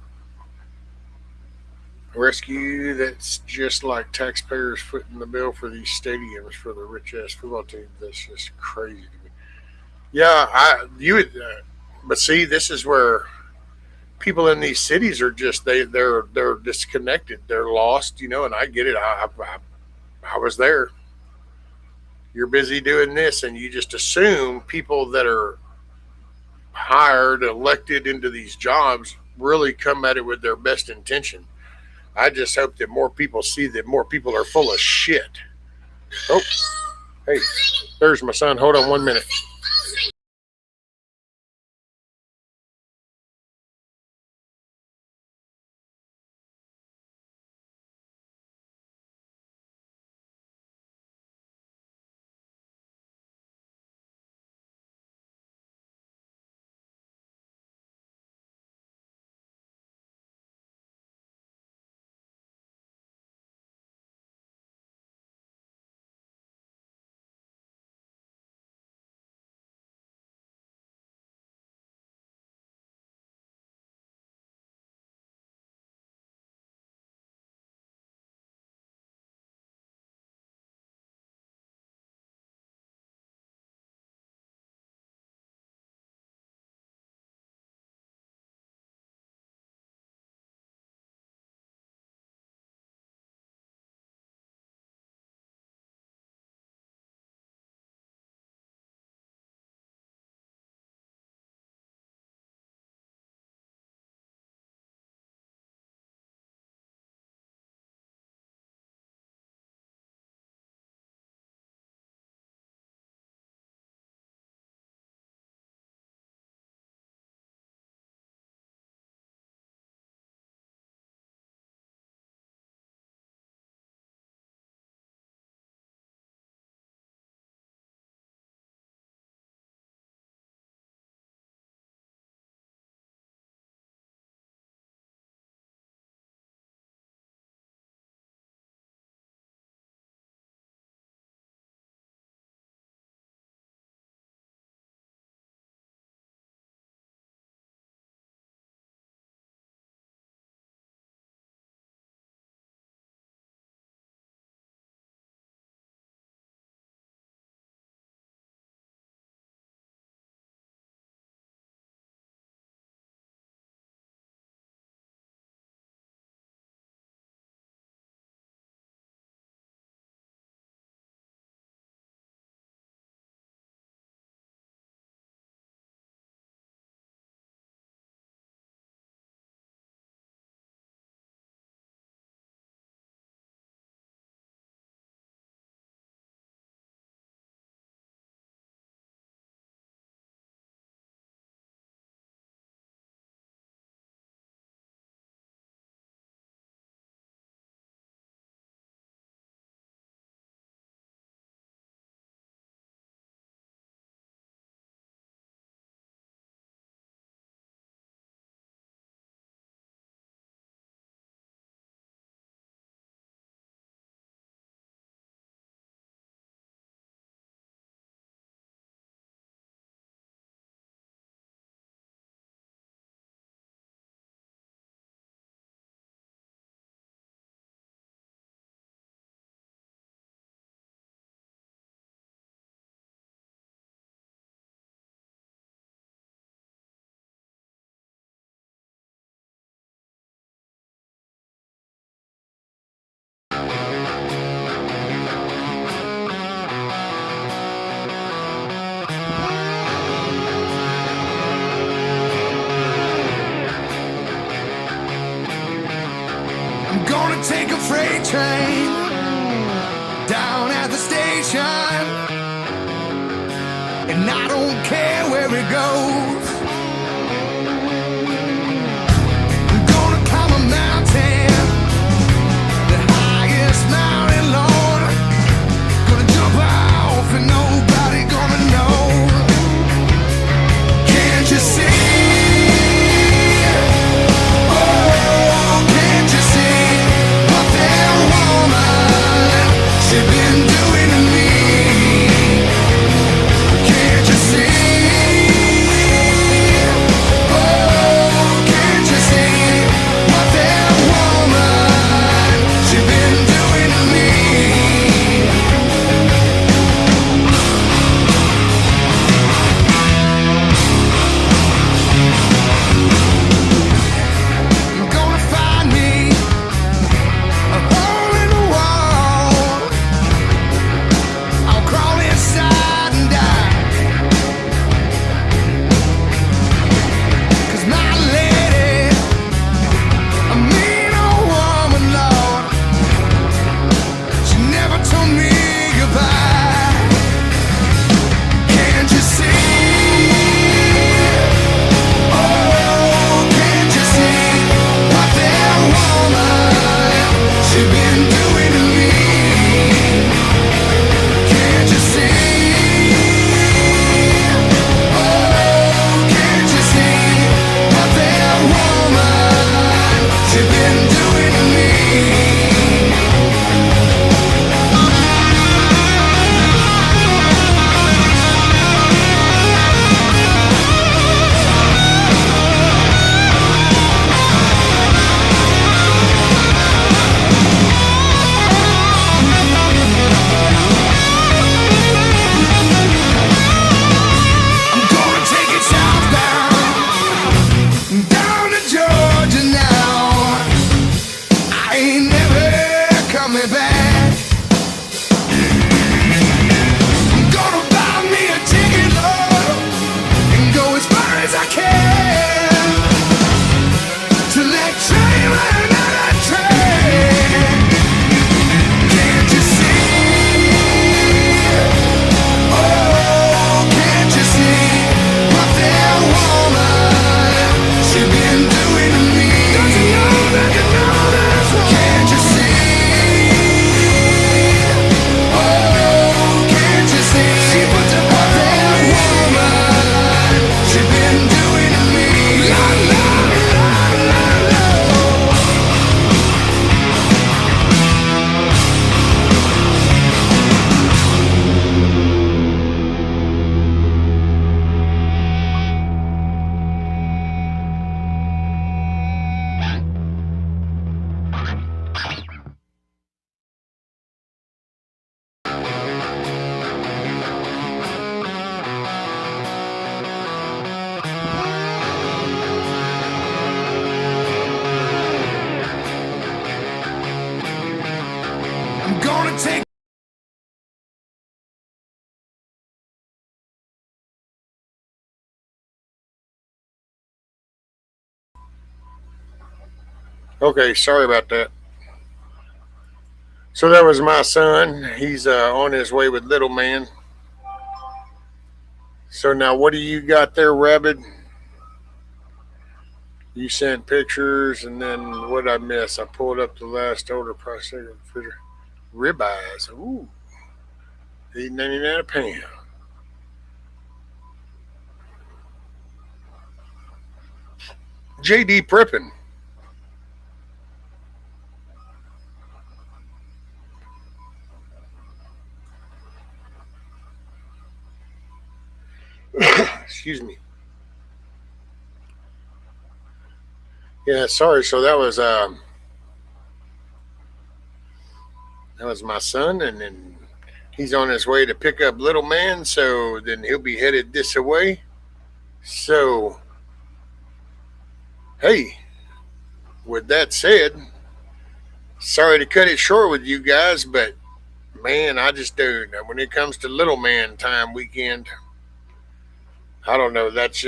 Rescue that's just like taxpayers footing the bill for these stadiums for the rich ass football teams. That's just crazy to me. Yeah, but see, this is where people in these cities are just they're disconnected. They're lost, and I get it. I was there. You're busy doing this, and you just assume people that are hired, elected into these jobs really come at it with their best intention. I just hope that more people see that more people are full of shit. Oh, hey, there's my son. Hold on 1 minute. freight train down at the station, and I don't care where it goes. I'm gonna climb a mountain, the highest mountain, Lord. Gonna jump off and nobody gonna know. Can't you see? Okay, sorry about that. So that was my son. He's on his way with little man. So now, what do you got there, Rabbit? You sent pictures, and then what I miss? I pulled up the last order price of the refrigerator. Ribeyes. Ooh, $8.99 a pound. JD Prepping. Excuse me. Yeah, sorry. So that was my son, and then he's on his way to pick up little man. So then he'll be headed this way. So hey, with that said, sorry to cut it short with you guys, but man, I just do. When it comes to little man time weekend, I don't know. That's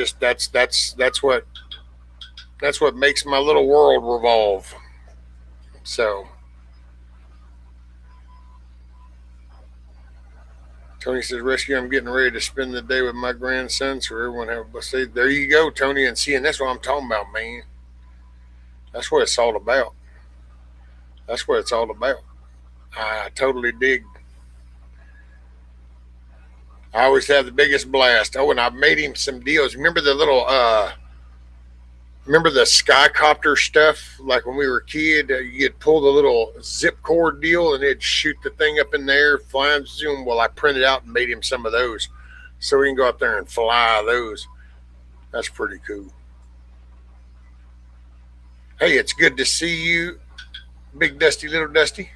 what makes my little world revolve. So Tony says, Rescue, I'm getting ready to spend the day with my grandson, so everyone have a blessed day. There you go, Tony, and see, and that's what I'm talking about, man. That's what it's all about. That's what it's all about. I totally dig. I always have the biggest blast. Oh, and I've made him some deals. Remember the little, remember the skycopter stuff? Like when we were a kid, you'd pull the little zip cord deal and it'd shoot the thing up in the air, flying zoom. Well, I printed out and made him some of those, so we can go up there and fly those. That's pretty cool. Hey, it's good to see you, Big Dusty, Little Dusty.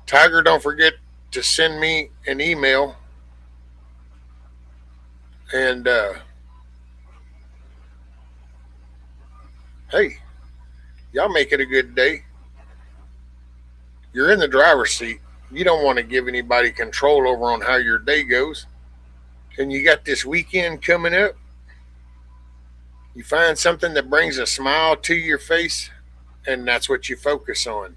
Tiger, don't forget to send me an email. And hey, y'all make it a good day. You're in the driver's seat. You don't want to give anybody control over on how your day goes. And you got this weekend coming up. You find something that brings a smile to your face, and that's what you focus on.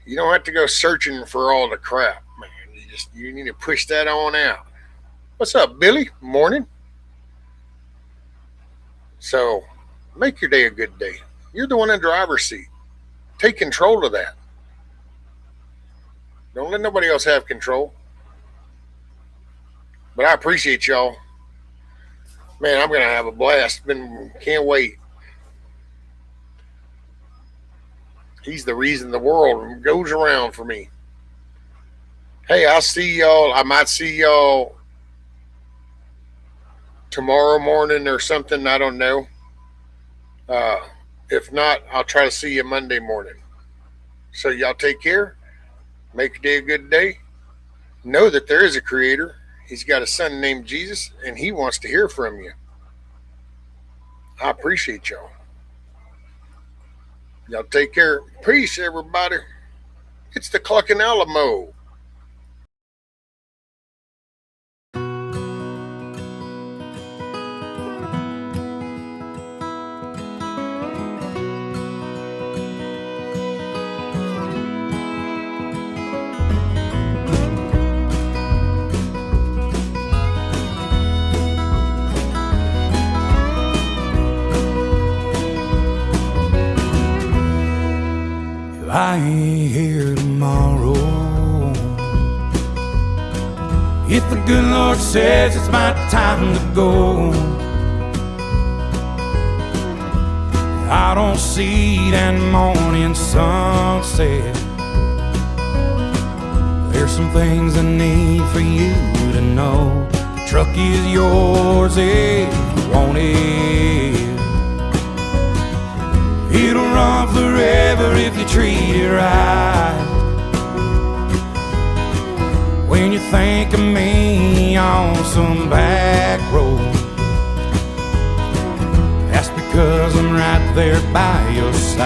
You don't have to go searching for all the crap, man. You need to push that on out. What's up, Billy? Morning. So, make your day a good day. You're the one in the driver's seat. Take control of that. Don't let nobody else have control. But I appreciate y'all. Man, I'm going to have a blast. Can't wait. He's the reason the world goes around for me. Hey, I'll see y'all. I might see y'all tomorrow morning or something. I don't know. If not, I'll try to see you Monday morning. So y'all take care. Make your day a good day. Know that there is a creator. He's got a son named Jesus, and he wants to hear from you. I appreciate y'all. Y'all take care. Peace, everybody. It's the Clucking Alamo. I ain't here tomorrow. If the good Lord says it's my time to go, I don't see that morning sunset. There's some things I need for you to know. The truck is yours if you want it. It'll run forever if you treat it right. When you think of me on some back road, that's because I'm right there by your side.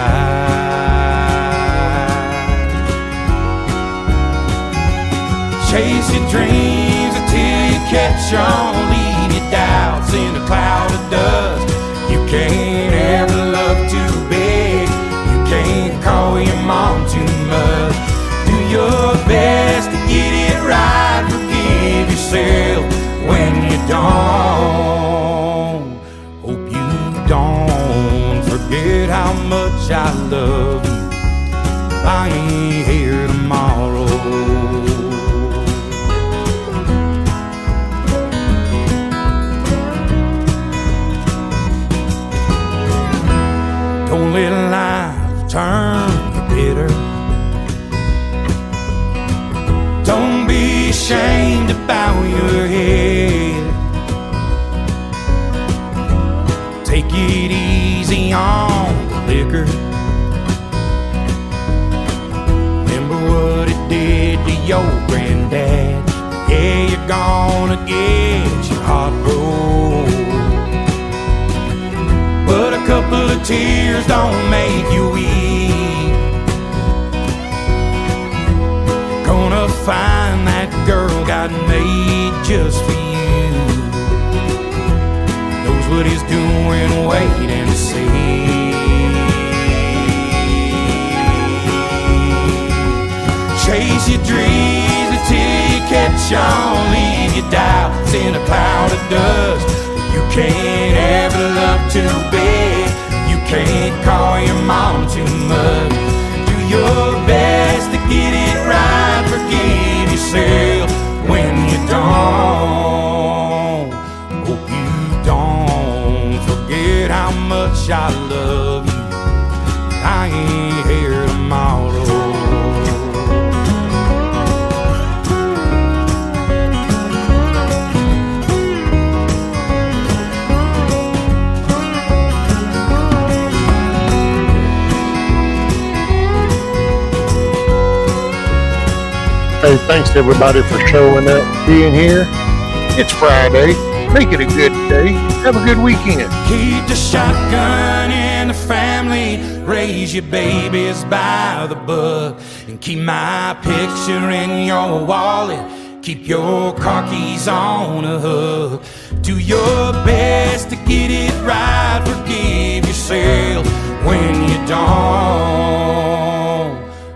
Chase your dreams until you catch on. Leave your doubts in a cloud of dust. You can't ever love too big. You can't call your mom too much. Do your best to get it right. Forgive yourself when you don't. Hope you don't forget how much I love you. I ain't here tomorrow. Don't let life turn you bitter. Don't be ashamed to bow your head. Take it easy on the liquor. Remember what it did to your granddad. Yeah, you're gonna get your heart broke, but a couple of tears don't make you weep. Gonna find that girl God made just for you. Knows what he's doing, wait and see. Chase your dreams until you catch I'll leave your doubts in a cloud of dust. You can't ever love too big. You can't call your mom too much. Do your best to get it right. Forgive yourself when you don't. Hope you don't forget how much I love you. I ain't here tomorrow. Hey, thanks everybody for showing up, being here. It's Friday. Make it a good day. Have a good weekend. Keep the shotgun in the family. Raise your babies by the book. And keep my picture in your wallet. Keep your car keys on a hook. Do your best to get it right. Forgive yourself when you don't.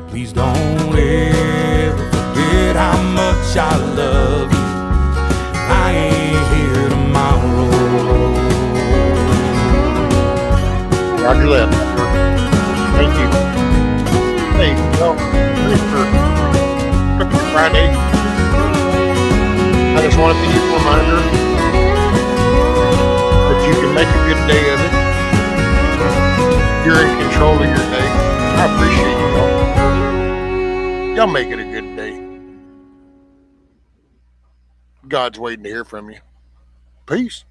Please don't ever forget how much I love you. I ain't here tomorrow. Roger that. Thank you. Hey, well, ready for Cluckers Friday. I just wanted to give you a reminder that you can make a good day of it. You're in control of your day. I appreciate you all. Y'all make it a good day. God's waiting to hear from you. Peace.